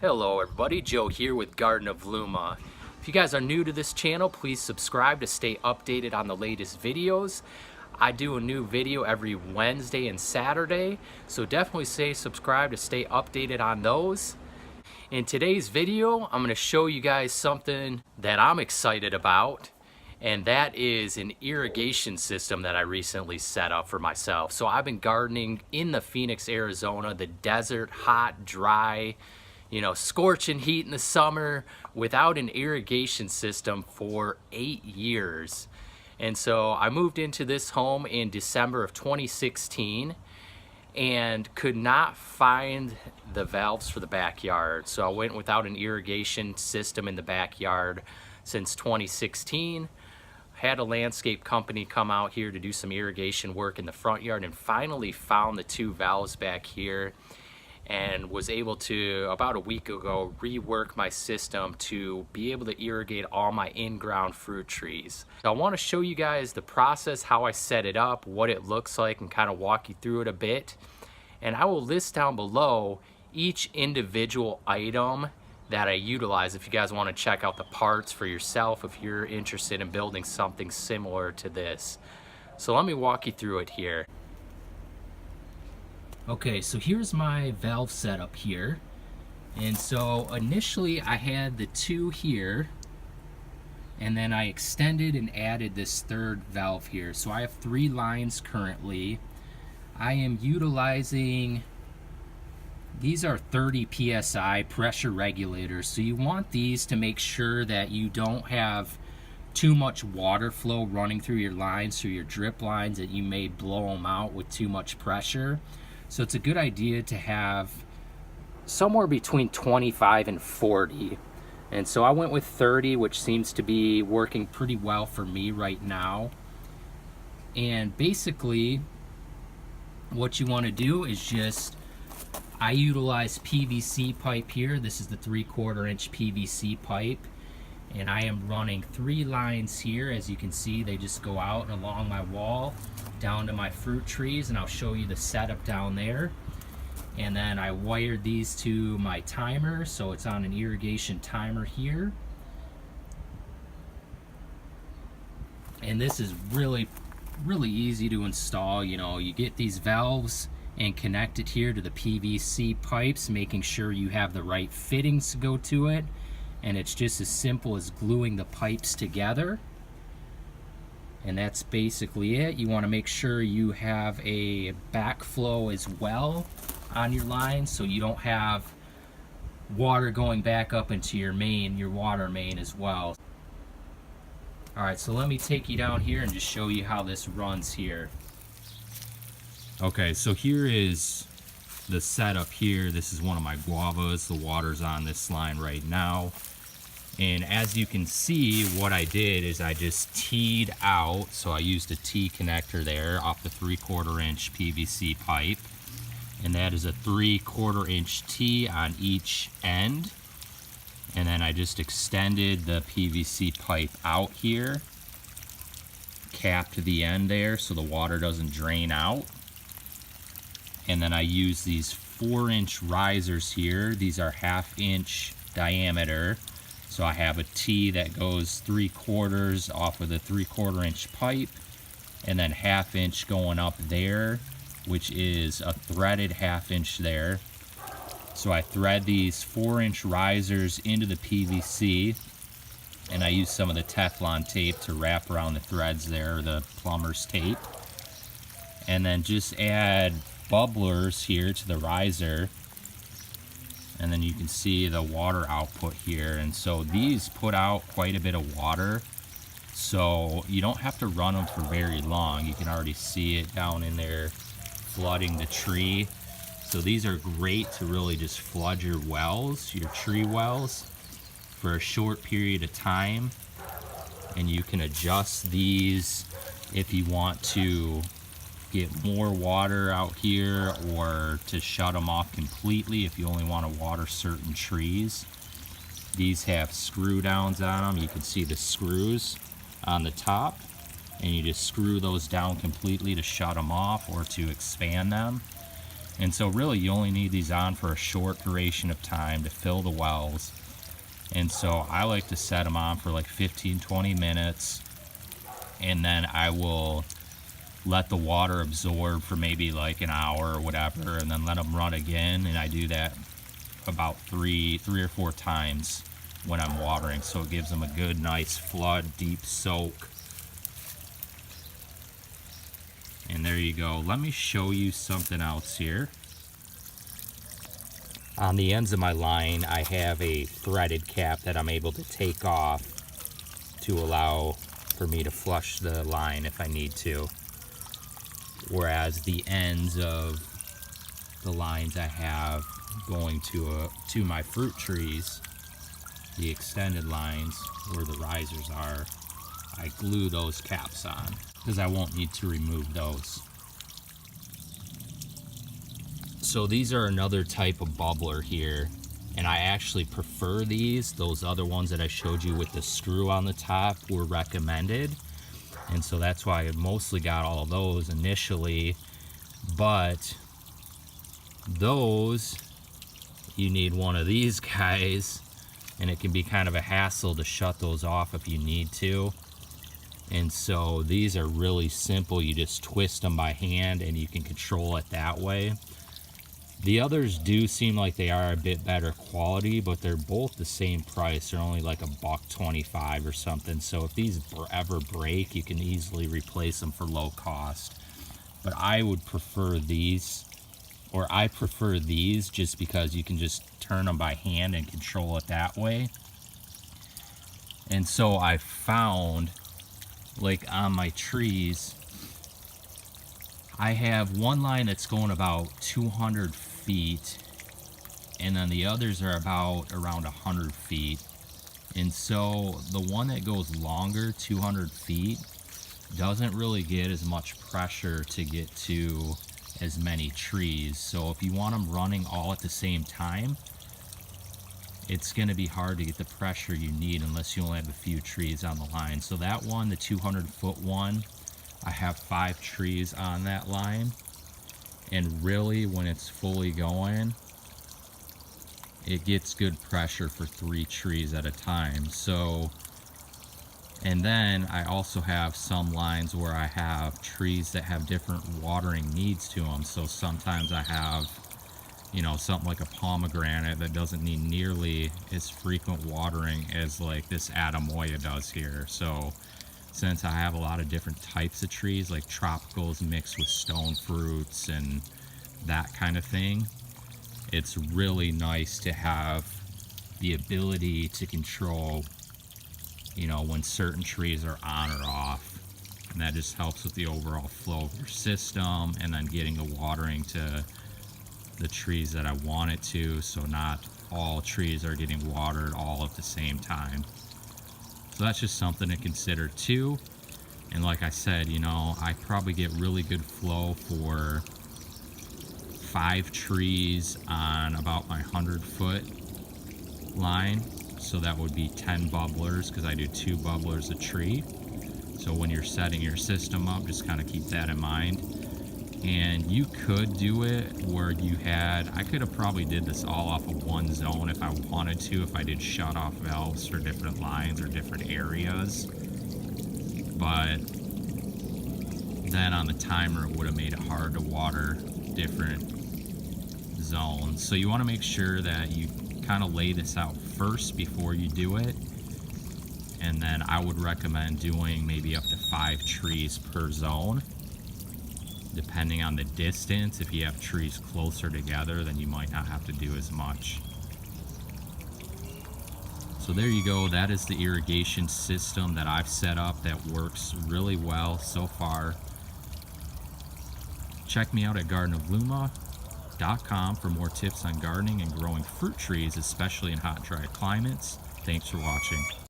Hello everybody, Joe here with Garden of Luma. If you guys are new to this channel, please subscribe to stay updated on the latest videos. I do a new video every Wednesday and Saturday, so definitely stay subscribed to stay updated on those. In today's video, I'm going to show you guys something that I'm excited about, and that is an irrigation system that I recently set up for myself. So I've been gardening in the Phoenix, Arizona, the desert, hot, dry, scorching heat in the summer without an irrigation system for 8 years. And so I moved into this home in December of 2016 and could not find the valves for the backyard. So I went without an irrigation system in the backyard since 2016. Had a landscape company come out here to do some irrigation work in the front yard and finally found the 2 valves back here, and was able to, about a week ago, rework my system to be able to irrigate all my in-ground fruit trees. So I want to show you guys the process, how I set it up, what it looks like, and kind of walk you through it a bit. And I will list down below each individual item that I utilize if you guys want to check out the parts for yourself if you're interested in building something similar to this. So let me walk you through it here. Okay, so here's my valve setup here. And so initially I had the 2 here, and then I extended and added this 3rd valve here. So I have 3 lines currently. I am utilizing, these are 30 PSI pressure regulators. So you want these to make sure that you don't have too much water flow running through your lines, through your drip lines, that you may blow them out with too much pressure. So it's a good idea to have somewhere between 25 and 40. And so I went with 30, which seems to be working pretty well for me right now. And basically, what you want to do is I utilize PVC pipe here. This is the 3/4 inch PVC pipe. And I am running 3 lines here. As you can see, they just go out and along my wall down to my fruit trees, and I'll show you the setup down there. And then I wired these to my timer, so it's on an irrigation timer here. And this is really easy to install. You get these valves and connect it here to the PVC pipes, making sure you have the right fittings to go to it. And it's just as simple as gluing the pipes together. And that's basically it. You want to make sure you have a backflow as well on your line, so you don't have water going back up into your water main as well. Alright, so let me take you down here and just show you how this runs here. Okay, so here is the setup here. This is one of my guavas. The water's on this line right now. And as you can see, what I did is I just teed out. So I used a T connector there off the 3/4 inch PVC pipe. And that is a 3/4 inch T on each end. And then I just extended the PVC pipe out here, capped the end there so the water doesn't drain out. And then I use these 4-inch risers here. These are 1/2 inch diameter. So I have a T that goes 3/4 off of the 3/4 inch pipe, and then 1/2 inch going up there, which is a threaded 1/2 inch there. So I thread these 4-inch risers into the PVC, and I use some of the Teflon tape to wrap around the threads there, the plumber's tape. And then just add bubblers here to the riser. And then you can see the water output here. And so these put out quite a bit of water. So you don't have to run them for very long. You can already see it down in there flooding the tree. So these are great to really just flood your wells, your tree wells, for a short period of time. And you can adjust these if you want to get more water out here, or to shut them off completely if you only want to water certain trees. These have screw downs on them. You can see the screws on the top, and you just screw those down completely to shut them off or to expand them. And so really you only need these on for a short duration of time to fill the wells. And so I like to set them on for like 15-20 minutes, and then I will let the water absorb for maybe like an hour or whatever, and then let them run again. And I do that about three or four times when I'm watering, so it gives them a good nice flood deep soak. And there you go. Let me show you something else here. On the ends of my line, I have a threaded cap that I'm able to take off to allow for me to flush the line if I need to. Whereas the ends of the lines I have going to my fruit trees, the extended lines where the risers are, I glue those caps on because I won't need to remove those. So these are another type of bubbler here, and I actually prefer these. Those other ones that I showed you with the screw on the top were recommended, and so that's why I mostly got all of those initially. But those, you need one of these guys, and it can be kind of a hassle to shut those off if you need to. And so these are really simple. You just twist them by hand and you can control it that way. The others do seem like they are a bit better quality, but they're both the same price. They're only like $1.25 or something. So if these ever break, you can easily replace them for low cost. But I would prefer these, or I prefer these just because you can just turn them by hand and control it that way. And so I found, like on my trees, I have one line that's going about 200 feet, and then the others are about around 100 feet. And so the one that goes longer, 200 feet, doesn't really get as much pressure to get to as many trees. So if you want them running all at the same time, it's going to be hard to get the pressure you need unless you only have a few trees on the line. So that one, the 200-foot one, I have 5 trees on that line, and really when it's fully going, it gets good pressure for 3 trees at a time. So, and then I also have some lines where I have trees that have different watering needs to them. So sometimes I have, you know, something like a pomegranate that doesn't need nearly as frequent watering as like this Adamoya does here. So since I have a lot of different types of trees, like tropicals mixed with stone fruits and that kind of thing, it's really nice to have the ability to control, you know, when certain trees are on or off. And that just helps with the overall flow of your system, and then getting the watering to the trees that I want it to, so not all trees are getting watered all at the same time. So that's just something to consider too. And like I said, you know, I probably get really good flow for 5 trees on about my 100-foot line. So that would be 10 bubblers, because I do 2 bubblers a tree. So when you're setting your system up, just kind of keep that in mind. And you could do it where you had, I could have probably did this all off of one zone if I wanted to, if I did shut off valves for different lines or different areas. But then on the timer, it would have made it hard to water different zones. So you want to make sure that you kind of lay this out first before you do it. And then I would recommend doing maybe up to 5 trees per zone. Depending on the distance, if you have trees closer together, then you might not have to do as much. So there you go. That is the irrigation system that I've set up that works really well so far. Check me out at gardenofluma.com for more tips on gardening and growing fruit trees, especially in hot, dry climates. Thanks for watching.